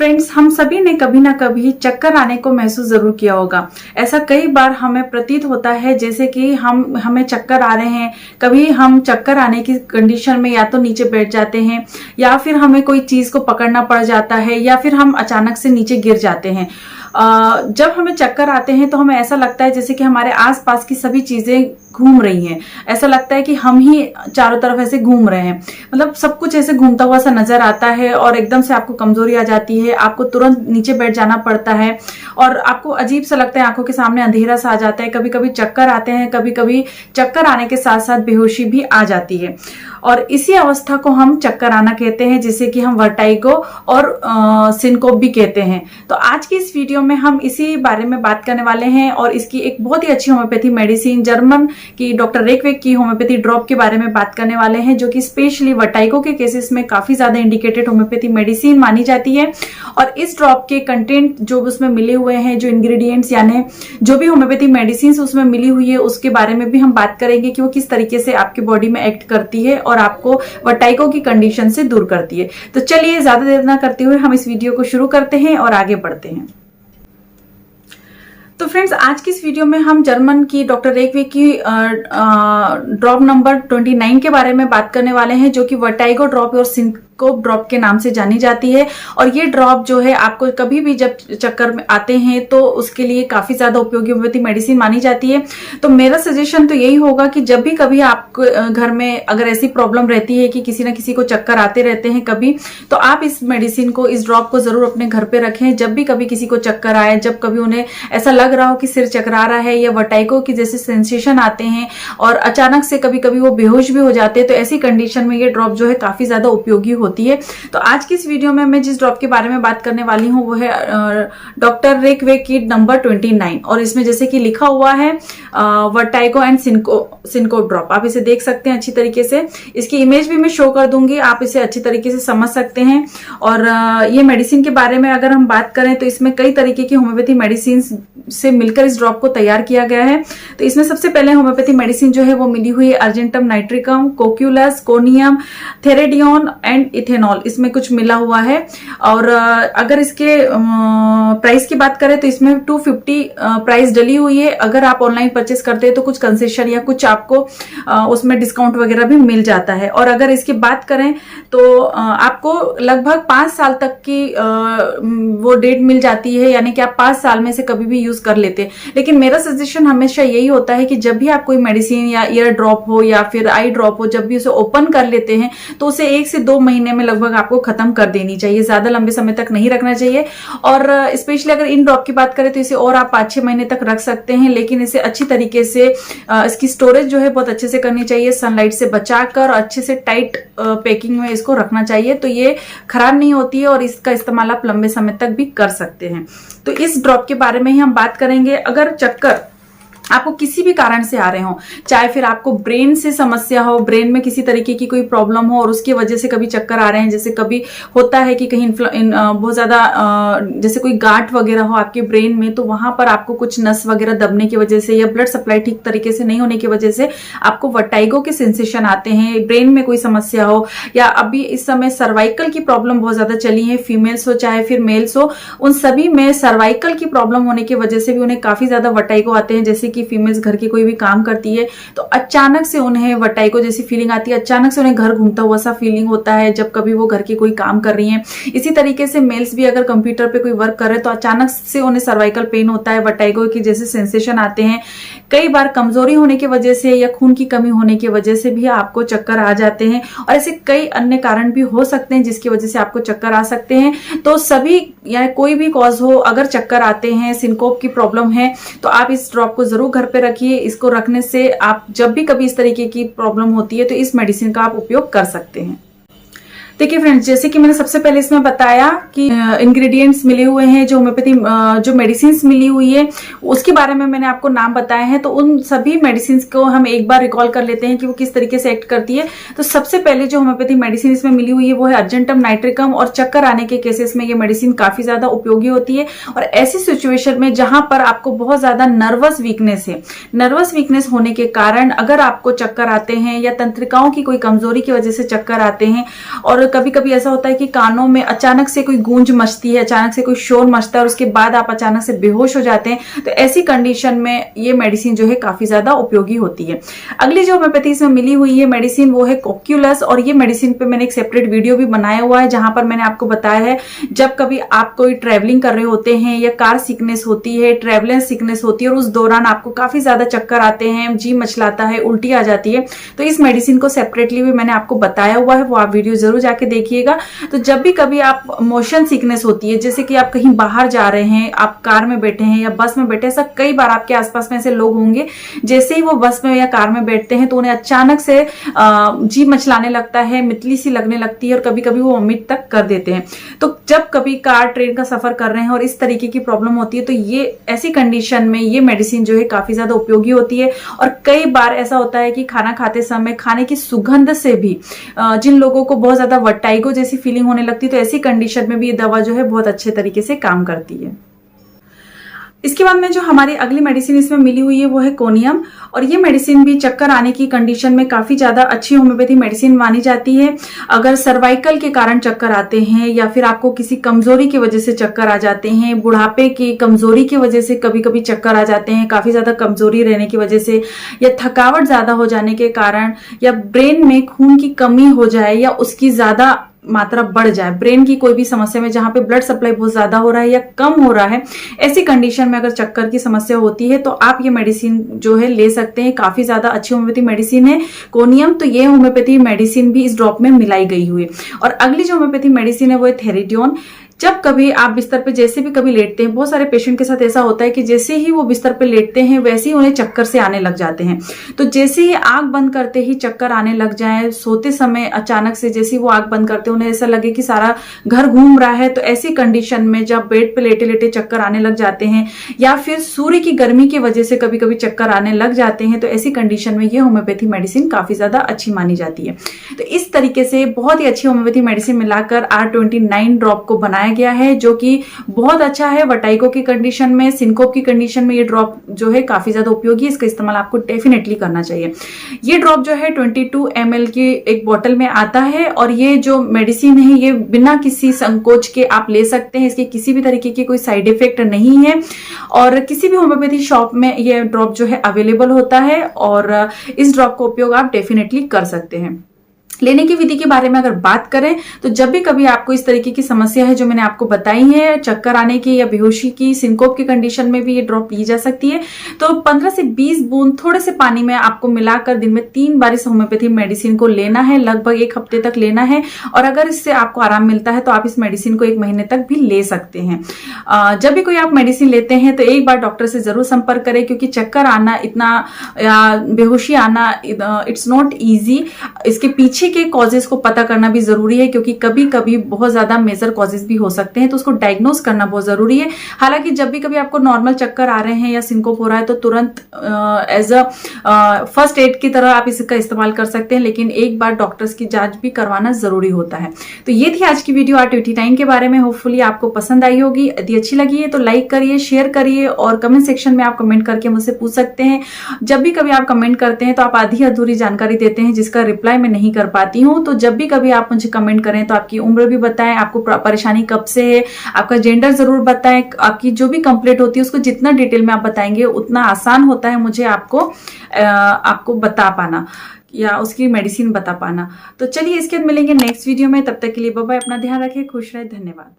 Friends, हम सभी ने कभी ना कभी चक्कर आने को महसूस जरूर किया होगा। ऐसा कई बार हमें प्रतीत होता है जैसे कि हमें चक्कर आ रहे हैं। कभी हम चक्कर आने की कंडीशन में या तो नीचे बैठ जाते हैं या फिर हमें कोई चीज को पकड़ना पड़ जाता है या फिर हम अचानक से नीचे गिर जाते हैं। जब हमें चक्कर आते हैं तो हमें ऐसा लगता है जैसे कि हमारे आसपास की सभी चीजें घूम रही हैं। ऐसा लगता है कि हम ही चारों तरफ ऐसे घूम रहे हैं, मतलब सब कुछ ऐसे घूमता हुआ सा नजर आता है और एकदम से आपको कमजोरी आ जाती है। आपको तुरंत नीचे बैठ जाना पड़ता है और आपको अजीब सा लगता है, आंखों के सामने अंधेरा सा आ जाता है। कभी कभी चक्कर आते हैं, कभी कभी चक्कर आने के साथ साथ बेहोशी भी आ जाती है और इसी अवस्था को हम चक्कर आना कहते हैं, जिसे कि हम वर्टाइगो और सिनकोप भी कहते हैं। तो आज की इस वीडियो में हम इसी बारे में बात करने वाले हैं और इसकी एक बहुत ही अच्छी होम्योपैथी मेडिसिन जर्मन की डॉक्टर रेकवेक की होम्योपैथी ड्रॉप के बारे में बात करने वाले हैं, जो कि स्पेशली वर्टाइगो के केसेस में काफी ज्यादा इंडिकेटेड होम्योपैथी मेडिसिन मानी जाती है। और इस ड्रॉप के कंटेंट जो उसमें मिले हुए हैं, जो इंग्रेडिएंट्स यानी जो भी होम्योपैथी मेडिसिन उसमें मिली हुई है, उसके बारे में भी हम बात करेंगे कि वो किस तरीके से आपकी बॉडी में एक्ट करती है और आपको वर्टाइगो की कंडीशन से दूर करती है। तो चलिए ज्यादा देर ना करते हुए हम इस वीडियो को शुरू करते हैं और आगे बढ़ते हैं। तो फ्रेंड्स, आज की इस वीडियो में हम जर्मन की डॉक्टर रेकवेक की ड्रॉप नंबर 29 के बारे में बात करने वाले हैं, जो कि वर्टाइगो ड्रॉप और सिनकोप ड्रॉप के नाम से जानी जाती है। और ये ड्रॉप जो है आपको कभी भी जब चक्कर में आते हैं तो उसके लिए काफी ज्यादा उपयोगी होम्योपैथी मेडिसिन मानी जाती है। तो मेरा सजेशन तो यही होगा कि जब भी कभी आपको घर में अगर ऐसी प्रॉब्लम रहती है कि किसी ना किसी को चक्कर आते रहते हैं कभी, तो आप इस मेडिसिन को, इस ड्रॉप को जरूर अपने घर पे रखें। जब भी कभी किसी को चक्कर आए, जब कभी उन्हें ऐसा लग रहा हो कि सिर चकरा रहा है या वर्टाइगो की जैसे सेंसेशन आते हैं और अचानक से कभी कभी वो बेहोश भी हो जाते हैं, तो ऐसी कंडीशन में ये ड्रॉप जो है काफी ज्यादा उपयोगी होती है। तो आज की इस वीडियो में मैं जिस ड्रॉप के बारे में बात करने वाली हूँ वो है डॉक्टर रेकवेक की नंबर 29 और इसमें जैसे कि लिखा हुआ है वर्टाइगो एंड सिनकोप ड्रॉप। आप इसे देख सकते हैं अच्छी तरीके से, इसकी इमेज भी मैं शो कर दूंगी, आप इसे अच्छी तरीके से समझ सकते हैं। और ये मेडिसिन के बारे में अगर हम बात करें तो इसमें कई तरीके की होम्योपैथी मेडिसिन से मिलकर इस ड्रॉप को तैयार किया गया है। तो इसमें सबसे पहले होम्योपैथी मेडिसिन जो है वो मिली हुई है argentum nitricum, cocculus, conium, theridion and ethanol, इसमें कुछ मिला हुआ है। और अगर इसके प्राइस की बात करें तो इसमें 250 प्राइस डली हुई है। अगर आप ऑनलाइन परचेस करते हैं तो कुछ कंसेशन या कुछ आपको उसमें डिस्काउंट वगैरह भी मिल जाता है। और अगर इसकी बात करें तो आपको लगभग 5 साल तक की वो डेट मिल जाती है, यानी कि आप 5 साल में से कभी भी यूज कर लेते हैं। लेकिन मेरा सजेशन हमेशा यही होता है कि जब भी आप कोई मेडिसिन या ईयर ड्रॉप हो या फिर आई ड्रॉप हो, जब भी उसे ओपन कर लेते हैं तो उसे 1 से 2 महीने में लगभग आपको खत्म कर देनी चाहिए, ज्यादा लंबे समय तक नहीं रखना चाहिए। और स्पेशली अगर इन ड्रॉप की बात करें तो इसे और आप 5-6 महीने तक रख सकते हैं, लेकिन इसे अच्छी तरीके से इसकी स्टोरेज जो है बहुत अच्छे से करनी चाहिए, सनलाइट से बचाकर अच्छे से टाइट पैकिंग में इसको रखना चाहिए, तो ये खराब नहीं होती है और इसका इस्तेमाल आप लंबे समय तक भी कर सकते हैं। तो इस ड्रॉप के बारे में ही हम बात करेंगे। अगर चक्कर आपको किसी भी कारण से आ रहे हो, चाहे फिर आपको ब्रेन से समस्या हो, ब्रेन में किसी तरीके की कोई प्रॉब्लम हो और उसकी वजह से कभी चक्कर आ रहे हैं, जैसे कभी होता है कि कहीं बहुत ज्यादा जैसे कोई गांठ वगैरह हो आपके ब्रेन में, तो वहां पर आपको कुछ नस वगैरह दबने की वजह से या ब्लड सप्लाई ठीक तरीके से नहीं होने की वजह से आपको वर्टाइगो के सेंसेशन आते हैं, ब्रेन में कोई समस्या हो, या अभी इस समय सर्वाइकल की प्रॉब्लम बहुत ज्यादा चली है, फीमेल्स हो चाहे फिर मेल्स हो, उन सभी में सर्वाइकल की प्रॉब्लम होने की वजह से भी उन्हें काफी ज्यादा वर्टाइगो आते हैं। जैसे कि फीमेल्स घर की कोई भी काम करती है तो अचानक से उन्हें वर्टाइगो जैसी फीलिंग आती है, अचानक से उन्हें घर घूमता हुआ सा फीलिंग होता है जब कभी वो घर की कोई काम कर रही हैं। इसी तरीके से मेल्स भी अगर कंप्यूटर पे कोई वर्क कर रहे हैं तो अचानक से उन्हें सर्वाइकल पेन होता है, वर्टाइगो की जैसे सेंसेशन आते हैं। कई बार कमजोरी होने की वजह से या खून की कमी होने की वजह से भी आपको चक्कर आ जाते हैं और ऐसे कई अन्य कारण भी हो सकते हैं जिसकी वजह से आपको चक्कर आ सकते हैं। तो सभी या कोई भी कॉज हो, अगर चक्कर आते हैं, सिनकोप की प्रॉब्लम है, तो आप इस ड्रॉप को जरूर घर पे रखिए। इसको रखने से आप जब भी कभी इस तरीके की प्रॉब्लम होती है तो इस मेडिसिन का आप उपयोग कर सकते हैं। देखिए फ्रेंड्स, जैसे कि मैंने सबसे पहले इसमें बताया कि इंग्रेडिएंट्स मिले हुए हैं, जो होम्योपैथी जो मेडिसिन मिली हुई है उसके बारे में मैंने आपको नाम बताए हैं। तो उन सभी मेडिसिन को हम एक बार रिकॉल कर लेते हैं कि वो किस तरीके से एक्ट करती है। तो सबसे पहले जो होम्योपैथी मेडिसिन इसमें मिली हुई है वो है अर्जेंटम नाइट्रिकम, और चक्कर आने के केसेस में ये मेडिसिन काफी ज्यादा उपयोगी होती है। और ऐसी सिचुएशन में जहां पर आपको बहुत ज्यादा नर्वस वीकनेस है, नर्वस वीकनेस होने के कारण अगर आपको चक्कर आते हैं या तंत्रिकाओं की कोई कमजोरी की वजह से चक्कर आते हैं और कभी कभी ऐसा होता है कि कानों में अचानक से कोई गूंज मचती है, अचानक से कोई शोर मचता है और उसके बाद आप अचानक से बेहोश हो जाते हैं, तो ऐसी कंडीशन में ये मेडिसिन जो है काफी ज्यादा उपयोगी होती है। अगली जो होम्योपैथी इसमें मिली हुई है मेडिसिन वो है कोक्यूलस, और ये मेडिसिन पे मैंने एक सेपरेट वीडियो भी बनाया हुआ है जहां पर मैंने आपको बताया है जब कभी आप कोई ट्रैवलिंग कर रहे होते हैं या कार सिकनेस होती है, ट्रैवलेंस सिकनेस होती है और उस दौरान आपको काफी ज्यादा चक्कर आते हैं, जी मचलाता है, उल्टी आ जाती है, तो इस मेडिसिन को सेपरेटली भी मैंने आपको बताया हुआ है, वो आप वीडियो जरूर जाके देखिएगा। तो जब भी कभी आप मोशन सिकनेस होती है, जैसे कि आप कहीं बाहर जा रहे हैं, आप कार में बैठे हैं या बस में बैठे, ऐसा कई बार आपके आसपास में ऐसे लोग होंगे जैसे ही वो बस में या कार में बैठते हैं तो उन्हें अचानक से जी मचलाने लगता है, मितली सी लगने लगती है और कभी कभी वो वॉमिट तक कर देते हैं। तो जब कभी कार ट्रेन का सफर कर रहे हैं और इस तरीके की प्रॉब्लम होती है तो ये ऐसी कंडीशन में ये मेडिसिन जो है काफी ज्यादा उपयोगी होती है। और कई बार ऐसा होता है कि खाना खाते समय खाने की सुगंध से भी जिन लोगों को बहुत ज्यादा वर्टाइगो जैसी फीलिंग होने लगती है तो ऐसी कंडीशन में भी ये दवा जो है बहुत अच्छे तरीके से काम करती है। इसके बाद में जो हमारी अगली मेडिसिन इसमें मिली हुई है वो है कोनियम, और ये मेडिसिन भी चक्कर आने की कंडीशन में काफी ज्यादा अच्छी होम्योपैथी मेडिसिन मानी जाती है। अगर सर्वाइकल के कारण चक्कर आते हैं या फिर आपको किसी कमजोरी की वजह से चक्कर आ जाते हैं, बुढ़ापे की कमजोरी की वजह से कभी कभी चक्कर आ जाते हैं, काफी ज्यादा कमजोरी रहने की वजह से या थकावट ज्यादा हो जाने के कारण या ब्रेन में खून की कमी हो जाए या उसकी ज्यादा मात्रा बढ़ जाए, ब्रेन की कोई भी समस्या में जहां पे ब्लड सप्लाई बहुत ज्यादा हो रहा है या कम हो रहा है, ऐसी कंडीशन में अगर चक्कर की समस्या होती है तो आप ये मेडिसिन जो है ले सकते हैं। काफी ज्यादा अच्छी होम्योपैथी मेडिसिन है कोनियम, तो ये होम्योपैथी मेडिसिन भी इस ड्रॉप में मिलाई गई हुई है। और अगली जो होम्योपैथी मेडिसिन है वो है थेरिडियोन। जब कभी आप बिस्तर पे जैसे भी कभी लेटते हैं, बहुत सारे पेशेंट के साथ ऐसा होता है कि जैसे ही वो बिस्तर पे लेटते हैं वैसे ही उन्हें चक्कर से आने लग जाते हैं। तो जैसे ही आंख बंद करते ही चक्कर आने लग जाए, सोते समय अचानक से जैसे ही वो आंख बंद करते हैं उन्हें ऐसा लगे कि सारा घर घूम रहा है, तो ऐसी कंडीशन में जब बेड पे लेटे लेटे चक्कर आने लग जाते हैं या फिर सूर्य की गर्मी की वजह से कभी कभी चक्कर आने लग जाते हैं, तो ऐसी कंडीशन में ये होम्योपैथी मेडिसिन काफी ज्यादा अच्छी मानी जाती है। तो इस तरीके से बहुत ही अच्छी होम्योपैथी मेडिसिन मिलाकर R29 ड्रॉप को बनाया गया है जो कि बहुत अच्छा है। वर्टाइगो की कंडीशन में, सिनकोप की कंडीशन में ये ड्रॉप जो है काफी ज्यादा उपयोगी है, इसका इस्तेमाल आपको डेफिनेटली करना चाहिए। ये ड्रॉप जो है 22 ml की एक बोतल में आता है और ये जो मेडिसिन है ये बिना किसी संकोच के आप ले सकते हैं, इसके किसी भी तरीके की कोई साइड इफेक्ट नहीं है और किसी भी होम्योपैथी शॉप में ये ड्रॉप जो है अवेलेबल होता है और इस ड्रॉप का उपयोग आप डेफिनेटली कर सकते हैं। लेने की विधि के बारे में अगर बात करें तो जब भी कभी आपको इस तरीके की समस्या है जो मैंने आपको बताई है, चक्कर आने की या बेहोशी की, सिनकोप की कंडीशन में भी ये ड्रॉप ली जा सकती है, तो 15 से 20 बूंद थोड़े से पानी में आपको मिलाकर दिन में 3 बार इस होम्योपैथी मेडिसिन को लेना है, लगभग 1 हफ्ते तक लेना है। और अगर इससे आपको आराम मिलता है तो आप इस मेडिसिन को 1 महीने तक भी ले सकते हैं। जब भी कोई आप मेडिसिन लेते हैं तो एक बार डॉक्टर से जरूर संपर्क करें, क्योंकि चक्कर आना इतना या बेहोशी आना इट्स नॉट ईजी। इसके पीछे के कॉजेस को पता करना भी जरूरी है, क्योंकि कभी कभी बहुत ज्यादा मेजर कॉजेस भी हो सकते हैं, तो उसको डायग्नोज करना बहुत जरूरी है। हालांकि जब भी कभी आपको नॉर्मल चक्कर आ रहे हैं या सिनकोप हो रहा है तो तुरंत एज अ फर्स्ट एड की तरह आप इसका इस्तेमाल कर सकते हैं, लेकिन एक बार डॉक्टर्स की जांच भी करवाना जरूरी होता है। तो ये थी आज की वीडियो R29 के बारे में। होपफुली आपको पसंद आई होगी। यदि अच्छी लगी है तो लाइक करिए, शेयर करिए और कमेंट सेक्शन में आप कमेंट करके मुझसे पूछ सकते हैं। जब भी कभी आप कमेंट करते हैं तो आप आधी अधूरी जानकारी देते हैं जिसका रिप्लाई मैं नहीं कर पाती हूँ, तो जब भी कभी आप मुझे कमेंट करें तो आपकी उम्र भी बताएं, आपको परेशानी कब से है, आपका जेंडर जरूर बताएं, आपकी जो भी कंप्लेंट होती है उसको जितना डिटेल में आप बताएंगे उतना आसान होता है मुझे आपको बता पाना या उसकी मेडिसिन बता पाना। तो चलिए इसके बाद मिलेंगे नेक्स्ट वीडियो में, तब तक के लिए बाय बाय, अपना ध्यान रखें, खुश रहे, धन्यवाद।